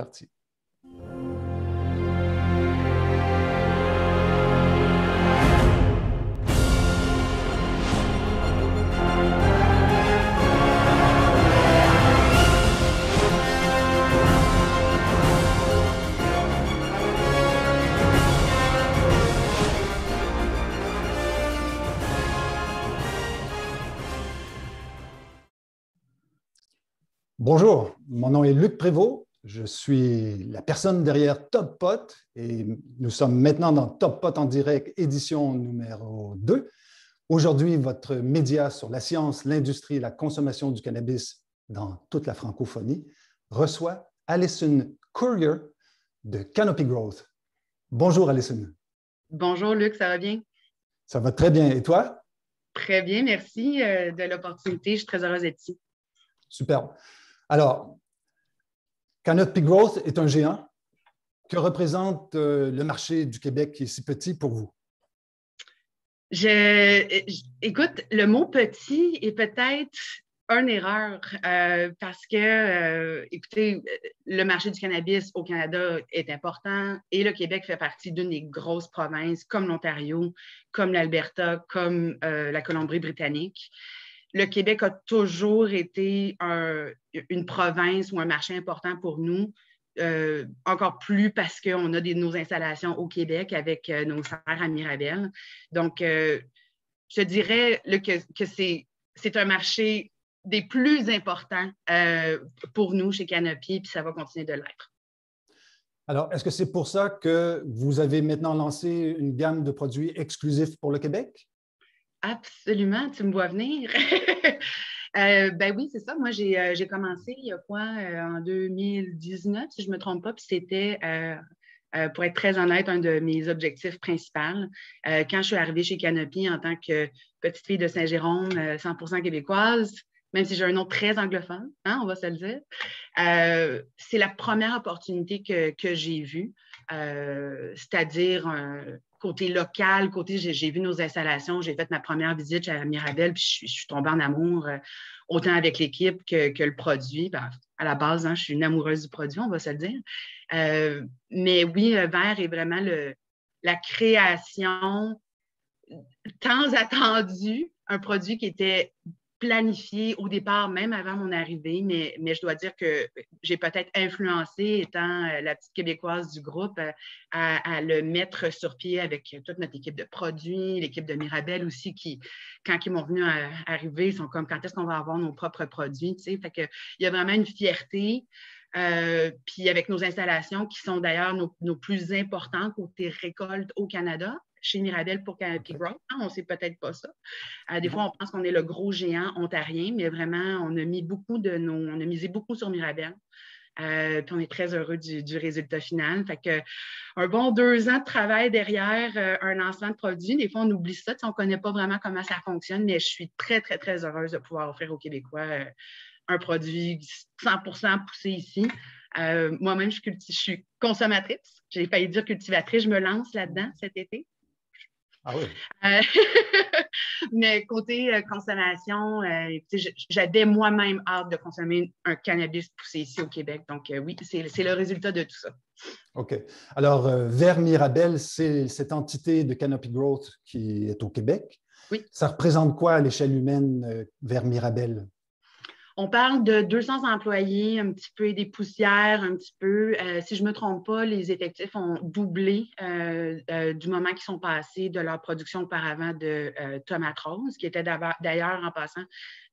parti. Bonjour, mon nom est Luc Prévost. Je suis la personne derrière Top Pot et nous sommes maintenant dans Top Pot en direct, édition numéro 2. Aujourd'hui, votre média sur la science, l'industrie et la consommation du cannabis dans toute la francophonie reçoit Alison Courier de Canopy Growth. Bonjour Alison. Bonjour Luc, ça va bien? Ça va très bien. Et toi? Très bien, merci de l'opportunité. Je suis très heureuse d'être ici. Superbe. Alors, Canopy Growth est un géant. Que représente le marché du Québec qui est si petit pour vous? Écoute, le mot petit est peut-être une erreur parce que, écoutez, le marché du cannabis au Canada est important et le Québec fait partie d'une des grosses provinces comme l'Ontario, comme l'Alberta, comme la Colombie-Britannique. Le Québec a toujours été une province ou un marché important pour nous, encore plus parce qu'on a nos installations au Québec avec nos serres à Mirabel. Donc, je dirais que c'est un marché des plus importants pour nous chez Canopy, puis ça va continuer de l'être. Alors, est-ce que c'est pour ça que vous avez maintenant lancé une gamme de produits exclusifs pour le Québec? Absolument, tu me vois venir. Ben oui, c'est ça. Moi, j'ai commencé il y a quoi, en 2019, si je ne me trompe pas, puis c'était, pour être très honnête, un de mes objectifs principaux. Quand je suis arrivée chez Canopy en tant que petite fille de Saint-Jérôme, 100% québécoise, même si j'ai un nom très anglophone, hein, on va se le dire, c'est la première opportunité que j'ai vue, c'est-à-dire côté local, j'ai vu nos installations, j'ai fait ma première visite à Mirabel, puis je suis tombée en amour autant avec l'équipe que le produit. Ben, à la base, hein, je suis une amoureuse du produit, on va se le dire. Mais oui, le verre est vraiment la création tant attendue, un produit qui était planifié au départ, même avant mon arrivée, mais je dois dire que j'ai peut-être influencé, étant la petite Québécoise du groupe, à le mettre sur pied avec toute notre équipe de produits, l'équipe de Mirabel aussi, qui, quand ils m'ont venu arriver, ils sont comme, quand est-ce qu'on va avoir nos propres produits, tu sais, fait que il y a vraiment une fierté. Puis avec nos installations qui sont d'ailleurs nos plus importantes côté récolte au Canada, chez Mirabel pour Canopy Growth. On ne sait peut-être pas ça. Des fois, on pense qu'on est le gros géant ontarien, mais vraiment, on a misé beaucoup sur Mirabel. Puis on est très heureux du résultat final. Fait que un bon 2 ans de travail derrière un lancement de produit. Des fois, on oublie ça. On ne connaît pas vraiment comment ça fonctionne, mais je suis très, très, très heureuse de pouvoir offrir aux Québécois un produit 100% poussé ici. Moi-même, je suis consommatrice. J'ai failli dire cultivatrice. Je me lance là-dedans cet été. Ah oui. Mais côté consommation, j'avais moi-même hâte de consommer un cannabis poussé ici au Québec. Donc oui, c'est le résultat de tout ça. OK. Alors, vers Mirabel, c'est cette entité de Canopy Growth qui est au Québec. Oui. Ça représente quoi à l'échelle humaine vers Mirabel? On parle de 200 employés, un petit peu des poussières, un petit peu. Si je ne me trompe pas, les effectifs ont doublé du moment qu'ils sont passés de leur production auparavant de tomates roses, qui étaient d'ailleurs, en passant,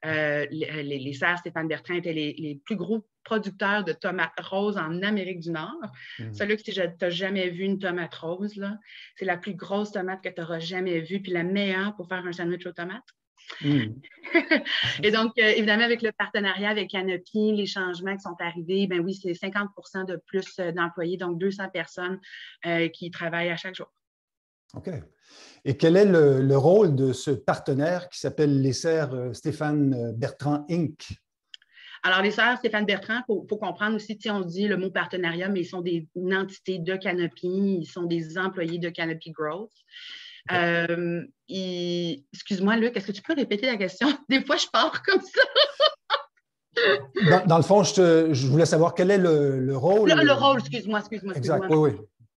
les serres Stéphane Bertrand étaient les plus gros producteurs de tomates roses en Amérique du Nord. Celui que tu n'as jamais vu une tomate rose, là, c'est la plus grosse tomate que tu n'auras jamais vue, puis la meilleure pour faire un sandwich aux tomates. Et donc, évidemment, avec le partenariat avec Canopy, les changements qui sont arrivés, ben oui, c'est 50% de plus d'employés, donc 200 personnes qui travaillent à chaque jour. OK. Et quel est le rôle de ce partenaire qui s'appelle les serres Stéphane Bertrand Inc.? Alors, les serres Stéphane Bertrand, il faut comprendre aussi, on dit le mot partenariat, mais ils sont une entité de Canopy, ils sont des employés de Canopy Growth. Excuse-moi, Luc, est-ce que tu peux répéter la question? Des fois, je pars comme ça. Dans le fond, je voulais savoir quel est le rôle. Le rôle, excuse-moi. Exact, oui, oui,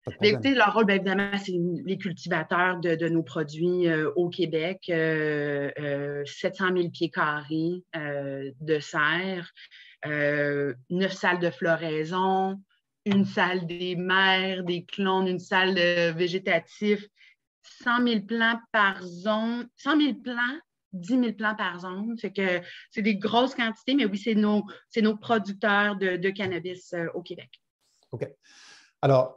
pas de Mais problème. écoutez, leur rôle, bien évidemment, c'est les cultivateurs de nos produits au Québec. 700 000 pieds carrés de serre, 9 salles de floraison, une salle des mers, des clones, une salle végétative, 100 000 plants par zone, 100 000 plants, 10 000 plants par zone. Fait que c'est des grosses quantités, mais oui, c'est nos producteurs de cannabis au Québec. OK. Alors,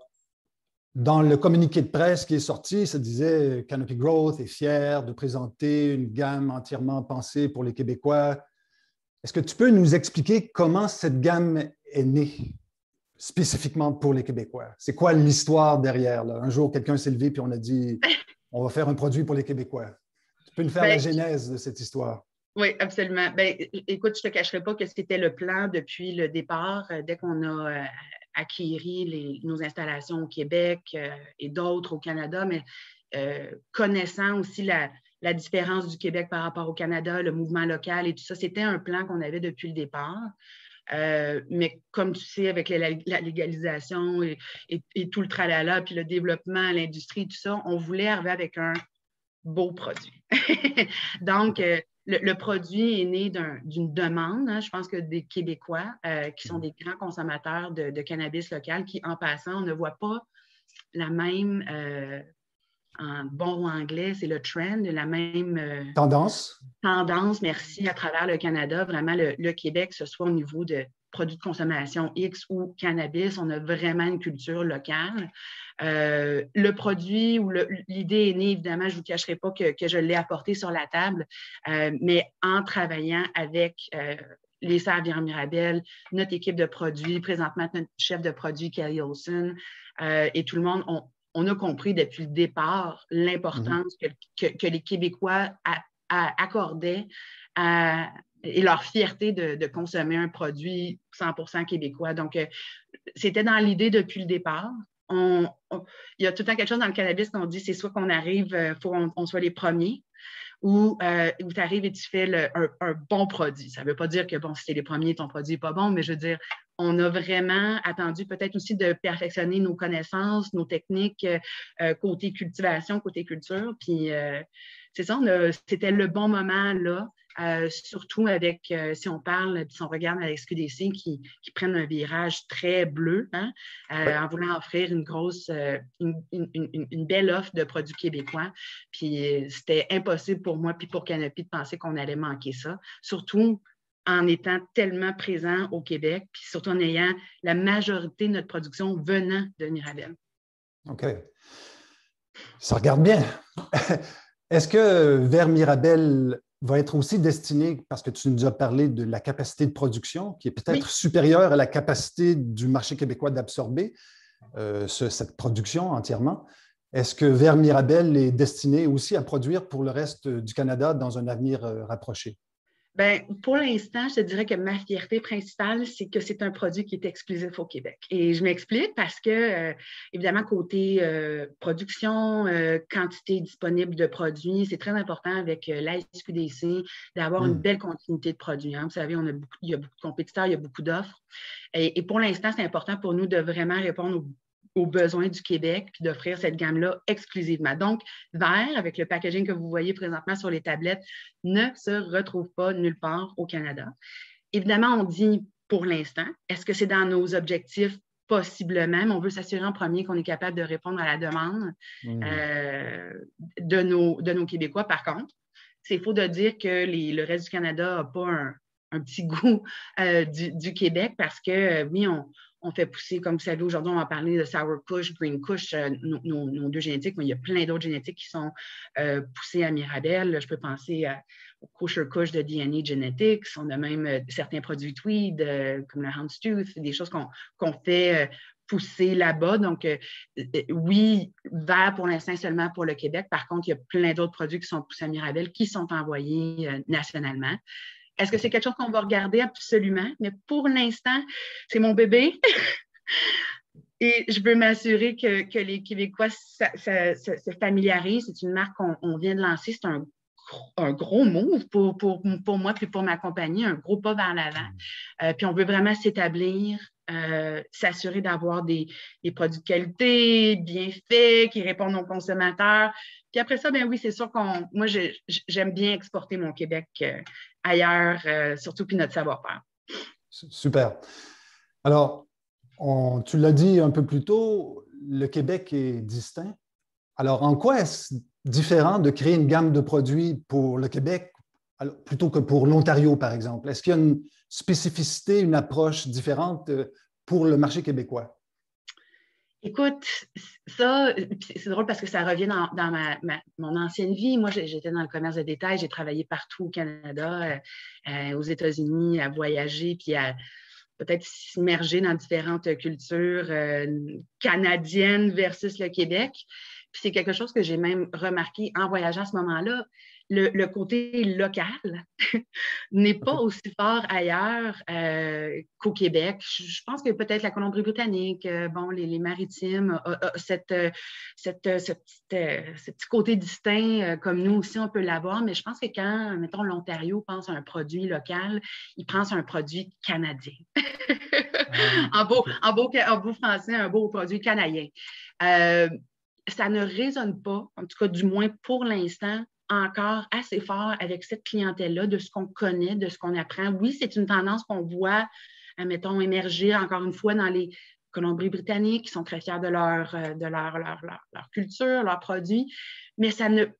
dans le communiqué de presse qui est sorti, ça disait Canopy Growth est fier de présenter une gamme entièrement pensée pour les Québécois. Est-ce que tu peux nous expliquer comment cette gamme est née spécifiquement pour les Québécois? C'est quoi l'histoire derrière, là? Un jour, quelqu'un s'est levé et on a dit on va faire un produit pour les Québécois. Tu peux nous faire la genèse de cette histoire? Oui, absolument. Ben, écoute, je ne te cacherai pas que c'était le plan depuis le départ, dès qu'on a acquis nos installations au Québec et d'autres au Canada, mais connaissant aussi la différence du Québec par rapport au Canada, le mouvement local et tout ça, c'était un plan qu'on avait depuis le départ. Mais comme tu sais, avec la légalisation et tout le tralala, puis le développement, l'industrie, tout ça, on voulait arriver avec un beau produit. Donc, le produit est né d'une demande, hein, je pense que des Québécois qui sont des grands consommateurs de cannabis local qui, en passant, on ne voit pas la même, en bon anglais, c'est le trend, la même tendance, merci, à travers le Canada. Vraiment, le Québec, que ce soit au niveau de produits de consommation X ou cannabis, on a vraiment une culture locale. Le produit ou l'idée est née, évidemment, je ne vous cacherai pas que je l'ai apporté sur la table, mais en travaillant avec les serres Mirabel, notre équipe de produits, présentement notre chef de produit, Kelly Olson, et tout le monde, on a compris depuis le départ l'importance que les Québécois accordaient et leur fierté de consommer un produit 100% québécois. Donc, c'était dans l'idée depuis le départ. Il y a tout le temps quelque chose dans le cannabis qu'on dit, c'est soit qu'on arrive, il faut qu'on soit les premiers, ou tu arrives et tu fais un bon produit. Ça ne veut pas dire que, bon, si tu es les premiers, ton produit n'est pas bon, mais je veux dire, on a vraiment attendu peut-être aussi de perfectionner nos connaissances, nos techniques côté cultivation, côté culture. Puis, c'est ça, c'était le bon moment là. Surtout avec, si on parle, si on regarde à la SQDC qui prennent un virage très bleu, hein, en voulant offrir une grosse, une belle offre de produits québécois. Puis c'était impossible pour moi puis pour Canopy de penser qu'on allait manquer ça. Surtout en étant tellement présent au Québec, puis surtout en ayant la majorité de notre production venant de Mirabel. OK. Ça regarde bien. Est-ce que Vers Mirabel va être aussi destiné, parce que tu nous as parlé de la capacité de production, qui est peut-être supérieure à la capacité du marché québécois d'absorber cette production entièrement. Est-ce que Vers Mirabel est destiné aussi à produire pour le reste du Canada dans un avenir rapproché? Bien, pour l'instant, je te dirais que ma fierté principale, c'est que c'est un produit qui est exclusif au Québec. Et je m'explique parce que, évidemment, côté production, quantité disponible de produits, c'est très important avec la SQDC d'avoir une belle continuité de produits. Hein. Vous savez, il y a beaucoup de compétiteurs, il y a beaucoup d'offres. Et pour l'instant, c'est important pour nous de vraiment répondre aux besoins du Québec, puis d'offrir cette gamme-là exclusivement. Donc, Vert, avec le packaging que vous voyez présentement sur les tablettes, ne se retrouve pas nulle part au Canada. Évidemment, on dit pour l'instant, est-ce que c'est dans nos objectifs? Possiblement, mais on veut s'assurer en premier qu'on est capable de répondre à la demande de nos Québécois. Par contre, c'est faux de dire que le reste du Canada n'a pas un petit goût du Québec parce que, oui, on fait pousser, comme vous savez, aujourd'hui, on va parler de Sour Kush, Green Kush, nos deux génétiques, mais il y a plein d'autres génétiques qui sont poussées à Mirabel. Je peux penser au Kosher Kush de DNA Genetics. On a même certains produits tweed, comme le Houndstooth, des choses qu'on fait pousser là-bas. Donc, oui, Vert pour l'instant seulement pour le Québec. Par contre, il y a plein d'autres produits qui sont poussés à Mirabel qui sont envoyés nationalement. Est-ce que c'est quelque chose qu'on va regarder? Absolument. Mais pour l'instant, c'est mon bébé. Et je veux m'assurer que les Québécois se familiarisent. C'est une marque qu'on vient de lancer. C'est un un gros move pour moi puis pour ma compagnie, un gros pas vers l'avant. Puis on veut vraiment s'établir, s'assurer d'avoir des produits de qualité, bien faits, qui répondent aux consommateurs. Puis après ça, bien oui, c'est sûr moi, j'aime bien exporter mon Québec ailleurs, surtout puis notre savoir-faire. Super. Alors, tu l'as dit un peu plus tôt, le Québec est distinct. Alors, en quoi est-ce différent de créer une gamme de produits pour le Québec plutôt que pour l'Ontario, par exemple? Est-ce qu'il y a une spécificité, une approche différente pour le marché québécois? Écoute, ça, c'est drôle parce que ça revient dans mon ancienne vie. Moi, j'étais dans le commerce de détail, j'ai travaillé partout au Canada, aux États-Unis, à voyager, puis à peut-être s'immerger dans différentes cultures canadiennes versus le Québec. Puis c'est quelque chose que j'ai même remarqué en voyageant à ce moment-là. Le côté local n'est pas aussi fort ailleurs qu'au Québec. Je pense que peut-être la Colombie-Britannique, les Maritimes, ce petit côté distinct comme nous aussi, on peut l'avoir, mais je pense que quand, mettons, l'Ontario pense à un produit local, il pense à un produit canadien. En beau français, un beau produit canadien. Ça ne résonne pas, en tout cas du moins pour l'instant, encore assez fort avec cette clientèle-là, de ce qu'on connaît, de ce qu'on apprend. Oui, c'est une tendance qu'on voit, mettons, émerger encore une fois dans les Colombie-Britanniques qui sont très fiers de leur culture, leurs produits, mais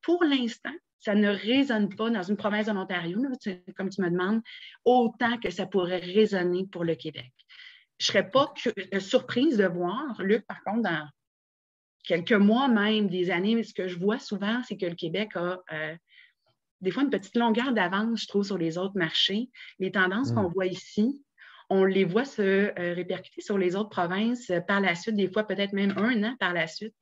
pour l'instant, ça ne résonne pas dans une province de l'Ontario, comme tu me demandes, autant que ça pourrait résonner pour le Québec. Je ne serais pas surprise de voir, Luc, par contre, dans quelques mois même, des années, mais ce que je vois souvent, c'est que le Québec a des fois une petite longueur d'avance, je trouve, sur les autres marchés. Les tendances qu'on voit ici, on les voit se répercuter sur les autres provinces par la suite, des fois peut-être même un an par la suite.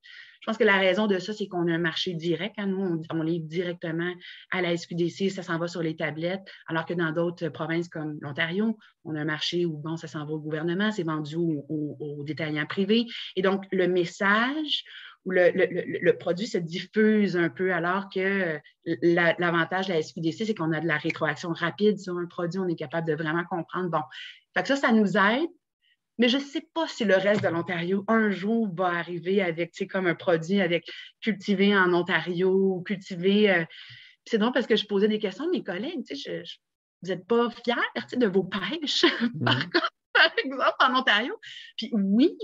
Je pense que la raison de ça, c'est qu'on a un marché direct. Hein. Nous, on livre directement à la SQDC, ça s'en va sur les tablettes, alors que dans d'autres provinces comme l'Ontario, on a un marché où, ça s'en va au gouvernement, c'est vendu aux détaillants privés. Et donc, le message où le produit se diffuse un peu, alors que l'avantage de la SQDC, c'est qu'on a de la rétroaction rapide sur un produit, on est capable de vraiment comprendre. Bon, fait que ça nous aide, mais je ne sais pas si le reste de l'Ontario, un jour, va arriver avec, comme un produit cultivé en Ontario ou cultivé. C'est drôle parce que je posais des questions à mes collègues, vous n'êtes pas fiers de vos pêches, par exemple, en Ontario? Puis oui,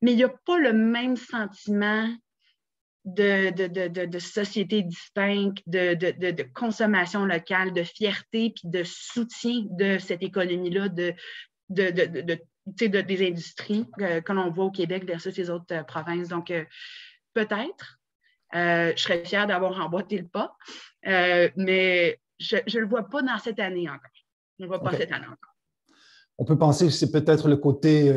mais il n'y a pas le même sentiment de société distincte, de consommation locale, de fierté, puis de soutien de cette économie-là, des industries que l'on voit au Québec versus les autres provinces. Donc, peut-être, je serais fière d'avoir emboîté le pas, mais je ne le vois pas dans cette année encore. Je ne le vois pas cette année encore. On peut penser que c'est peut-être le côté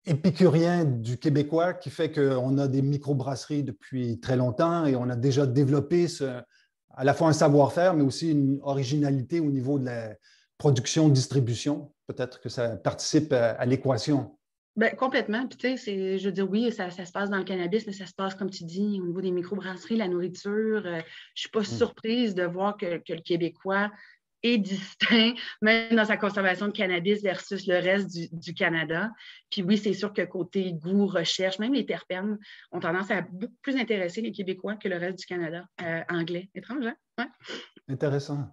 épicurien du Québécois qui fait qu'on a des microbrasseries depuis très longtemps et on a déjà développé à la fois un savoir-faire, mais aussi une originalité au niveau de la production-distribution. Peut-être que ça participe à l'équation. Bien, complètement. Puis, tu sais, je veux dire, oui, ça se passe dans le cannabis, mais ça se passe, comme tu dis, au niveau des microbrasseries, la nourriture. Je ne suis pas surprise de voir que le Québécois est distinct, même dans sa consommation de cannabis versus le reste du Canada. Puis oui, c'est sûr que côté goût, recherche, même les terpènes ont tendance à beaucoup plus intéresser les Québécois que le reste du Canada anglais. Étrange, hein? Ouais. Intéressant.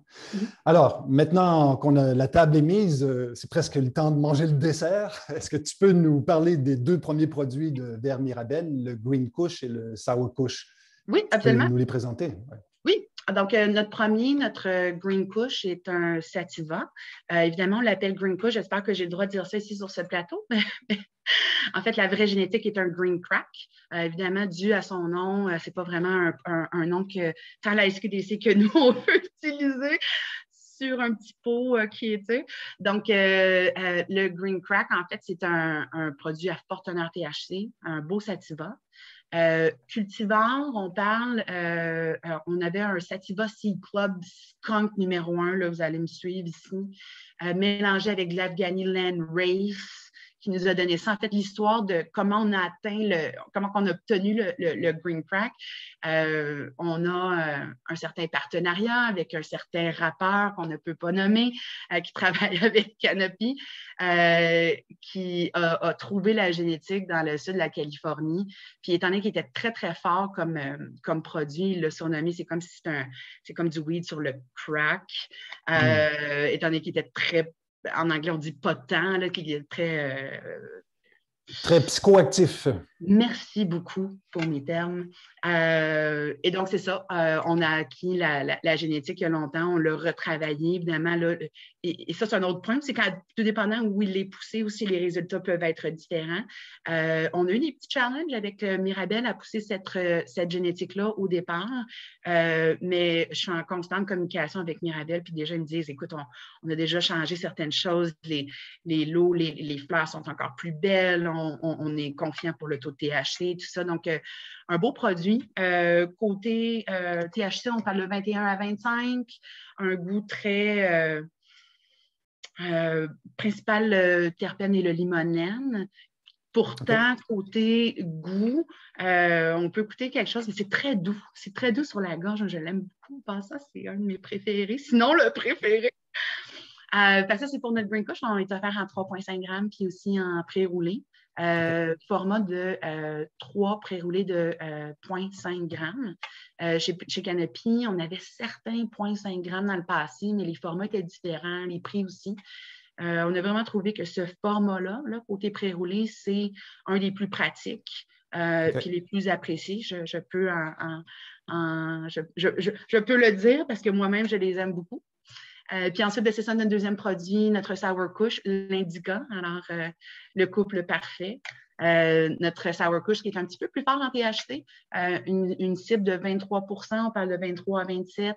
Alors, maintenant qu'on a la table est mise, c'est presque le temps de manger le dessert. Est-ce que tu peux nous parler des deux premiers produits de VR Mirabel, le Green Kush et le Sour Kush? Oui, absolument. Tu peux nous les présenter? Ouais. Oui. Donc, notre Green Kush est un sativa. Évidemment, on l'appelle Green Kush. J'espère que j'ai le droit de dire ça ici sur ce plateau. En fait, la vraie génétique est un Green Crack. Évidemment, dû à son nom, c'est pas vraiment un nom que tant la SQDC que nous, on veut utiliser sur un petit pot qui est, Donc, le Green Crack, en fait, c'est un produit à fort teneur THC, un beau sativa. Cultivar, on parle, on avait un Sativa Seed Club Skunk numéro 1, là, vous allez me suivre ici, mélangé avec de l'Afghani Land Race, qui nous a donné ça. En fait, l'histoire de comment on a comment on a obtenu le Green Crack. On a un certain partenariat avec un certain rappeur qu'on ne peut pas nommer, qui travaille avec Canopy, qui a trouvé la génétique dans le sud de la Californie. Puis étant donné qu'il était très, très fort comme produit, il l'a surnommé, c'est comme du weed sur le crack. Étant donné qu'il était très, en anglais, on dit potent, là, qu'il est très... Très psychoactif. Merci beaucoup pour mes termes. Et donc, c'est ça. On a acquis la génétique il y a longtemps. On l'a retravaillé, évidemment. Là, et ça, c'est un autre point. C'est quand, tout dépendant où il est poussé, aussi les résultats peuvent être différents. On a eu des petits challenges avec Mirabelle à pousser cette génétique-là au départ. Mais je suis en constante communication avec Mirabelle. Puis déjà, ils me disent, écoute, on a déjà changé certaines choses. Les lots, les fleurs sont encore plus belles. On est confiant pour le taux de THC, tout ça. Donc, un beau produit. Côté THC, on parle de 21 à 25. Un goût très... principal terpène est le limonène. Pourtant, côté goût, on peut goûter quelque chose, mais c'est très doux. C'est très doux sur la gorge. Je l'aime beaucoup. Ça, c'est un de mes préférés, sinon le préféré. Ça, c'est pour notre Green Kush. On est offert en 3,5 grammes, puis aussi en pré-roulé. Format de 3 pré-roulés de 0,5 grammes. Chez Canopy, on avait certains 0,5 grammes dans le passé, mais les formats étaient différents, les prix aussi. On a vraiment trouvé que ce format-là, côté pré-roulé, c'est un des plus pratiques. Puis les plus appréciés. Je peux je peux le dire parce que moi-même, je les aime beaucoup. Puis ensuite, c'est ça notre deuxième produit, notre Sour Kush, l'Indica. Alors, le couple parfait. Notre Sour Kush qui est un petit peu plus fort en THC, une cible de 23 %, on parle de 23 à 27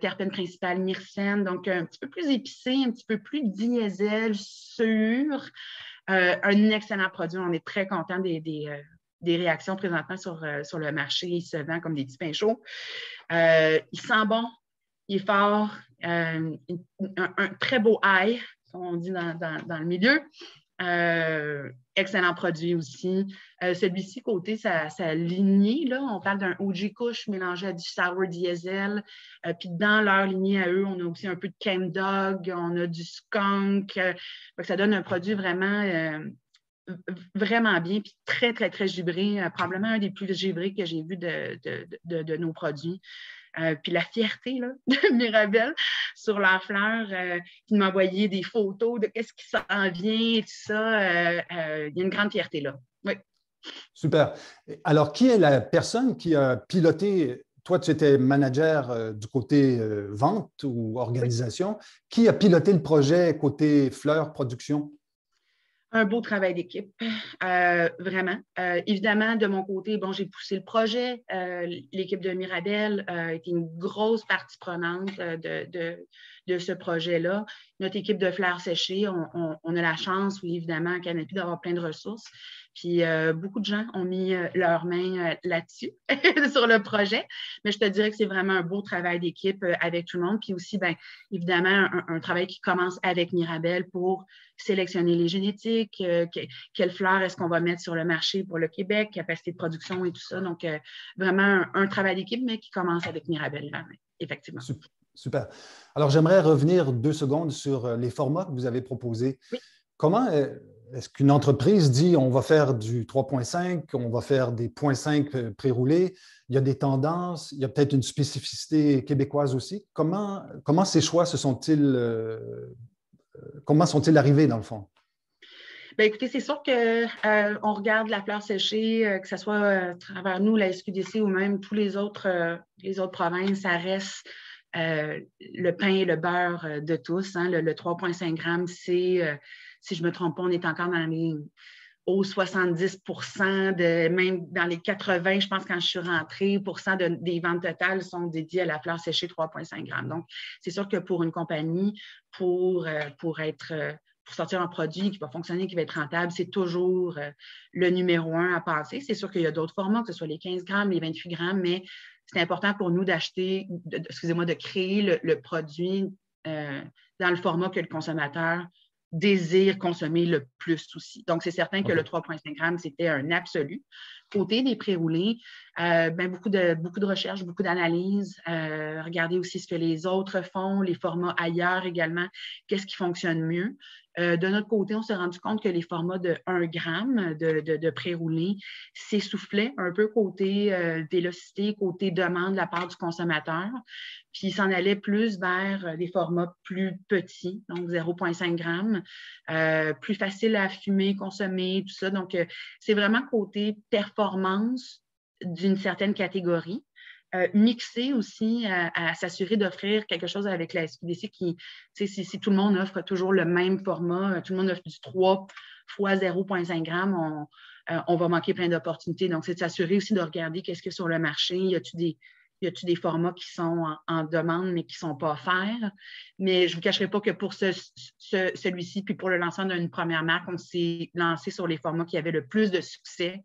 terpène principal myrcène, donc un petit peu plus épicé, un petit peu plus diesel, sûr. Un excellent produit. On est très content des réactions présentement sur le marché. Il se vend comme des petits pains chauds. Il sent bon, il est fort, un très beau high, comme on dit dans le milieu. Excellent produit aussi. Celui-ci, côté sa lignée, là, on parle d'un OG Kush mélangé à du Sour Diesel. Puis dans leur lignée à eux, on a aussi un peu de Chem Dog, on a du Skunk. Ça donne un produit vraiment bien, puis très, très, très givré. Probablement un des plus givrés que j'ai vu de nos produits. Puis la fierté là, de Mirabelle sur leurs fleurs, qui m'envoyait des photos de qu'est-ce qui s'en vient et tout ça. Il y a une grande fierté là. Oui. Super. Alors, qui est la personne qui a piloté? Toi, tu étais manager du côté vente ou organisation. Oui. Qui a piloté le projet côté fleurs, production? Un beau travail d'équipe, vraiment. Évidemment, de mon côté, j'ai poussé le projet. L'équipe de Mirabelle était une grosse partie prenante de ce projet-là. Notre équipe de fleurs séchées, on a la chance, oui, évidemment, à Canopy, d'avoir plein de ressources. Puis beaucoup de gens ont mis leurs mains là-dessus, sur le projet. Mais je te dirais que c'est vraiment un beau travail d'équipe avec tout le monde. Puis aussi, évidemment, un travail qui commence avec Mirabelle pour sélectionner les génétiques, quelles fleurs est-ce qu'on va mettre sur le marché pour le Québec, capacité de production et tout ça. Donc, vraiment un travail d'équipe, mais qui commence avec Mirabelle, effectivement. Super. Alors, j'aimerais revenir 2 secondes sur les formats que vous avez proposés. Oui. Comment est-ce qu'une entreprise dit on va faire du 3,5, on va faire des 0,5 pré-roulés? Il y a des tendances, il y a peut-être une spécificité québécoise aussi. Comment ces choix comment sont-ils arrivés dans le fond? Écoutez, c'est sûr qu'on regarde la fleur séchée, que ce soit à travers nous, la SQDC ou même tous les autres provinces, ça reste le pain et le beurre de tous. Hein. Le 3,5 grammes, c'est, si je ne me trompe pas, on est encore dans les hauts 70 %, même dans les 80, je pense, quand je suis rentrée, des ventes totales sont dédiées à la fleur séchée 3,5 grammes. Donc, c'est sûr que pour une compagnie, pour sortir un produit qui va fonctionner, qui va être rentable, c'est toujours le numéro 1 à passer. C'est sûr qu'il y a d'autres formats, que ce soit les 15 grammes, les 28 grammes, mais c'est important pour nous de créer le produit dans le format que le consommateur désirent consommer le plus aussi. Donc, c'est certain que OK. le 3,5 grammes, c'était un absolu. Côté des pré-roulés, beaucoup de recherches, beaucoup d'analyses. Regardez aussi ce que les autres font, les formats ailleurs également, qu'est-ce qui fonctionne mieux. De notre côté, on s'est rendu compte que les formats de 1 gramme de pré-roulé s'essoufflaient un peu côté vélocité, côté demande de la part du consommateur. Puis, il s'en allait plus vers des formats plus petits, donc 0,5 grammes, plus facile à fumer, consommer, tout ça. Donc, c'est vraiment côté performance d'une certaine catégorie. Mixer aussi à s'assurer d'offrir quelque chose avec la SQDC qui, si tout le monde offre toujours le même format, tout le monde offre du 3 fois 0,5 grammes, on va manquer plein d'opportunités. Donc, c'est de s'assurer aussi de regarder qu'est-ce qu'il y a sur le marché. Y a-t-il des formats qui sont en demande, mais qui ne sont pas offerts? Mais je ne vous cacherai pas que pour celui-ci, puis pour le lancement d'une première marque, on s'est lancé sur les formats qui avaient le plus de succès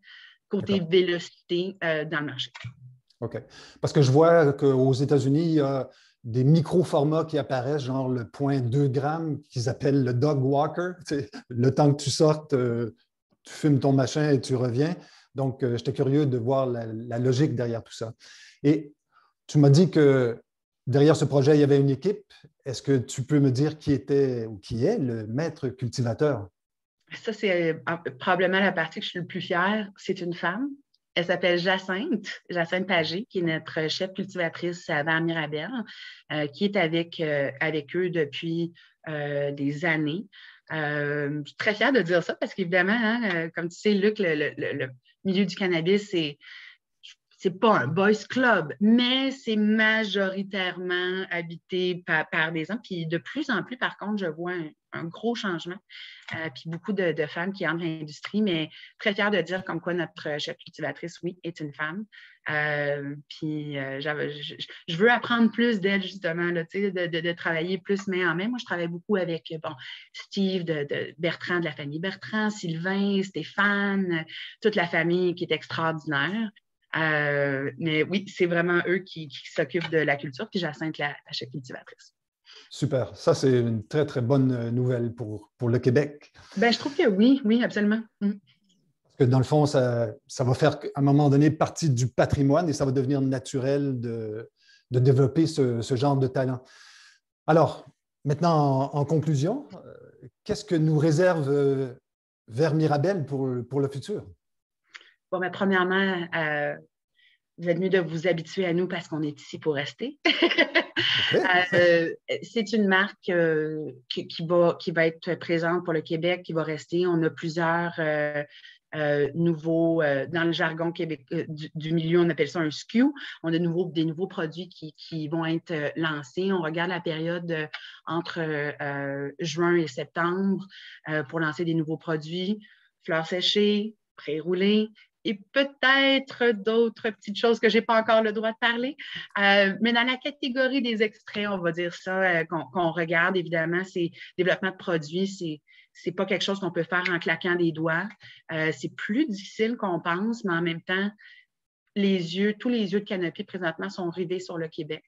côté vélocité dans le marché. OK. Parce que je vois qu'aux États-Unis, il y a des micro-formats qui apparaissent, genre le 0,2 grammes, qu'ils appellent le dog walker. Le temps que tu sortes, tu fumes ton machin et tu reviens. Donc, j'étais curieux de voir la logique derrière tout ça. Et tu m'as dit que derrière ce projet, il y avait une équipe. Est-ce que tu peux me dire qui était ou qui est le maître cultivateur? Ça, c'est probablement la partie que je suis le plus fière. C'est une femme. Elle s'appelle Jacinthe Pagé, qui est notre chef cultivatrice vers Mirabel, qui est avec eux depuis des années. Je suis très fière de dire ça parce qu'évidemment, hein, comme tu sais, Luc, le milieu du cannabis, c'est pas un boys club, mais c'est majoritairement habité par des hommes. Puis de plus en plus, par contre, je vois un gros changement. Puis beaucoup de femmes qui entrent dans l'industrie, mais très fière de dire comme quoi notre chef cultivatrice, oui, est une femme. Je veux apprendre plus d'elle, justement, là, de travailler plus main en main. Moi, je travaille beaucoup avec Steve de Bertrand, de la famille Bertrand, Sylvain, Stéphane, toute la famille qui est extraordinaire. Mais oui, c'est vraiment eux qui s'occupent de la culture, puis Jacinthe, la chef cultivatrice. Super. Ça, c'est une très, très bonne nouvelle pour le Québec. Ben, je trouve que oui, absolument. Parce que dans le fond, ça va faire à un moment donné partie du patrimoine et ça va devenir naturel de développer ce genre de talent. Alors, maintenant, en conclusion, qu'est-ce que nous réserve vers Mirabel pour le futur? Bon, ben, premièrement, vous êtes mieux de vous habituer à nous parce qu'on est ici pour rester. C'est une marque qui va être présente pour le Québec, qui va rester. On a plusieurs nouveaux, dans le jargon du milieu, on appelle ça un SKU. On a des nouveaux produits qui vont être lancés. On regarde la période entre juin et septembre pour lancer des nouveaux produits, fleurs séchées, pré-roulées, et peut-être d'autres petites choses que je n'ai pas encore le droit de parler. Mais dans la catégorie des extraits, on va dire ça, qu'on regarde, évidemment, c'est développement de produits, c'est pas quelque chose qu'on peut faire en claquant des doigts. C'est plus difficile qu'on pense, mais en même temps, tous les yeux de Canopy présentement sont rivés sur le Québec.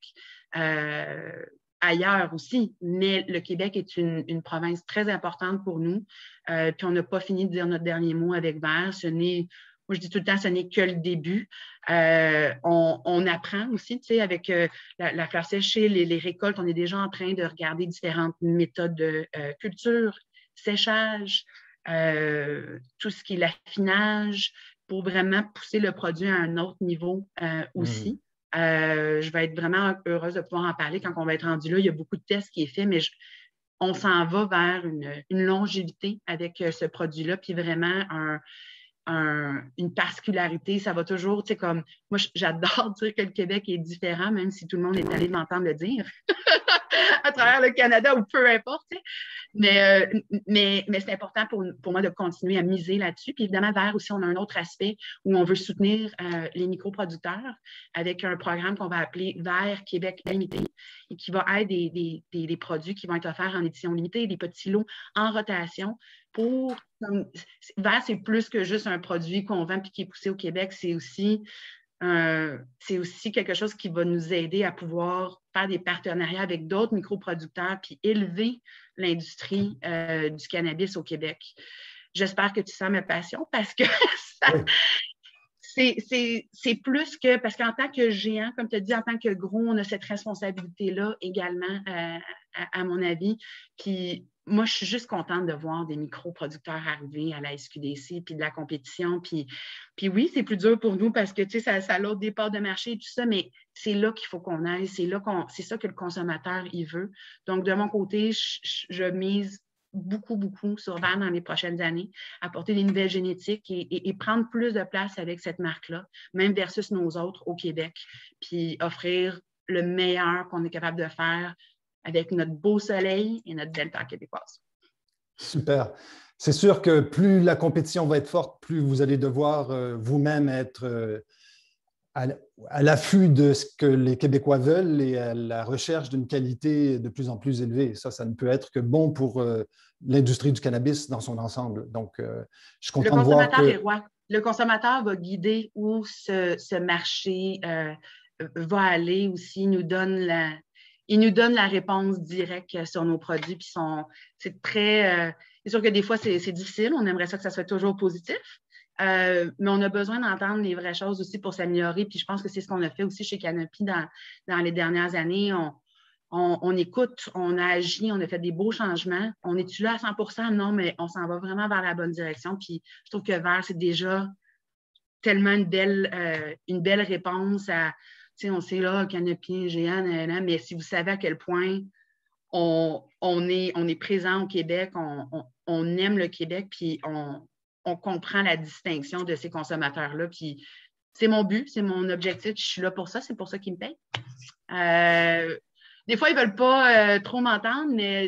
Ailleurs aussi, mais le Québec est une province très importante pour nous. Puis on n'a pas fini de dire notre dernier mot avec Vert. Moi, je dis tout le temps, ce n'est que le début. On apprend aussi, tu sais, avec la fleur séchée, les récoltes, on est déjà en train de regarder différentes méthodes de culture, séchage, tout ce qui est l'affinage, pour vraiment pousser le produit à un autre niveau aussi. Je vais être vraiment heureuse de pouvoir en parler quand on va être rendu là. Il y a beaucoup de tests qui est fait, mais on s'en va vers une longévité avec ce produit-là, puis vraiment une particularité. Ça va toujours, tu sais, comme moi, j'adore dire que le Québec est différent, même si tout le monde est allé m'entendre le dire à travers le Canada ou peu importe. Tu sais. Mais c'est important pour moi de continuer à miser là-dessus. Puis évidemment, Vert aussi, on a un autre aspect où on veut soutenir les microproducteurs avec un programme qu'on va appeler Vert Québec Limité et qui va être des produits qui vont être offerts en édition limitée, des petits lots en rotation Vert, c'est plus que juste un produit qu'on vend et qui est poussé au Québec. C'est aussi c'est aussi quelque chose qui va nous aider à pouvoir faire des partenariats avec d'autres microproducteurs puis élever l'industrie du cannabis au Québec. J'espère que tu sens ma passion parce que ça, Oui. c'est plus que, parce qu'en tant que géant, comme tu as dit, en tant que gros, on a cette responsabilité-là également, à mon avis. Puis moi, je suis juste contente de voir des microproducteurs arriver à la SQDC, puis de la compétition. Puis oui, c'est plus dur pour nous parce que, tu sais, ça a l'autre des parts de marché et tout ça, mais c'est là qu'il faut qu'on aille. C'est ça que le consommateur, il veut. Donc, de mon côté, je mise beaucoup, beaucoup sur Vert dans les prochaines années, apporter des nouvelles génétiques et prendre plus de place avec cette marque-là, même versus nos autres au Québec, puis offrir le meilleur qu'on est capable de faire avec notre beau soleil et notre belle terre québécoise. Super. C'est sûr que plus la compétition va être forte, plus vous allez devoir vous-même être à l'affût de ce que les Québécois veulent et à la recherche d'une qualité de plus en plus élevée. Ça ne peut être que bon pour l'industrie du cannabis dans son ensemble. Donc, je suis content de voir que... Le consommateur est roi. Le consommateur va guider où ce marché va aller aussi. Il nous donne la réponse directe sur nos produits. Puis c'est très... c'est sûr que des fois, c'est difficile. On aimerait ça que ça soit toujours positif. Mais on a besoin d'entendre les vraies choses aussi pour s'améliorer. Puis je pense que c'est ce qu'on a fait aussi chez Canopy dans les dernières années. On écoute, on a agi, on a fait des beaux changements. On est-tu là à 100 %? Non, mais on s'en va vraiment vers la bonne direction. Puis je trouve que Vert, c'est déjà tellement une belle réponse à, tu sais, on sait là, Canopy, géant, mais si vous savez à quel point on est présent au Québec, on aime le Québec, puis on comprend la distinction de ces consommateurs-là. Puis c'est mon but, c'est mon objectif. Je suis là pour ça, c'est pour ça qu'ils me payent. Des fois, ils ne veulent pas trop m'entendre, mais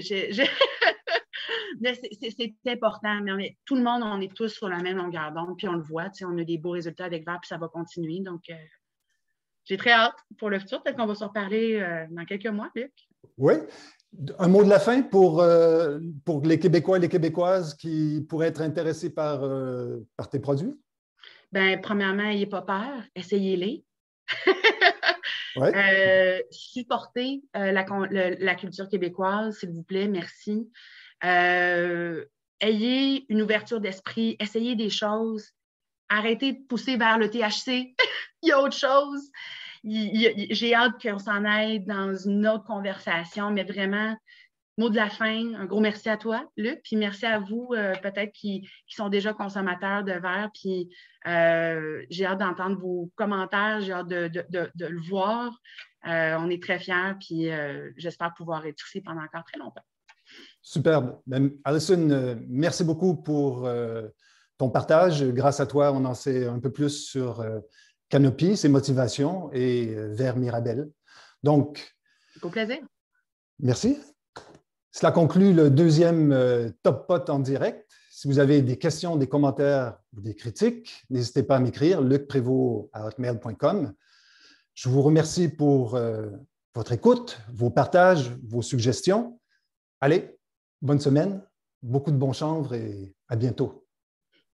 mais c'est important. Mais tout le monde, on est tous sur la même longueur d'onde, puis on le voit. On a des beaux résultats avec Vert, puis ça va continuer. Donc, j'ai très hâte pour le futur. Peut-être qu'on va se reparler dans quelques mois, Luc. Oui. Un mot de la fin pour les Québécois et les Québécoises qui pourraient être intéressés par tes produits? Bien, premièrement, n'ayez pas peur. Essayez-les. Ouais. Supportez la culture québécoise, s'il vous plaît. Merci. Ayez une ouverture d'esprit. Essayez des choses. Arrêtez de pousser vers le THC. Il y a autre chose. J'ai hâte qu'on s'en aille dans une autre conversation, mais vraiment, mot de la fin, un gros merci à toi, Luc, puis merci à vous, peut-être qui sont déjà consommateurs de verre, puis j'ai hâte d'entendre vos commentaires, j'ai hâte de le voir. On est très fiers, puis j'espère pouvoir être ici pendant encore très longtemps. Superbe. Alison, merci beaucoup pour ton partage. Grâce à toi, on en sait un peu plus sur Canopy, ses motivations et vers Mirabel. Donc, Au plaisir. Merci. Cela conclut le deuxième Top Pot en direct. Si vous avez des questions, des commentaires ou des critiques, n'hésitez pas à m'écrire, lucprévost@hotmail.com. Je vous remercie pour votre écoute, vos partages, vos suggestions. Allez, bonne semaine, beaucoup de bon chanvre et à bientôt.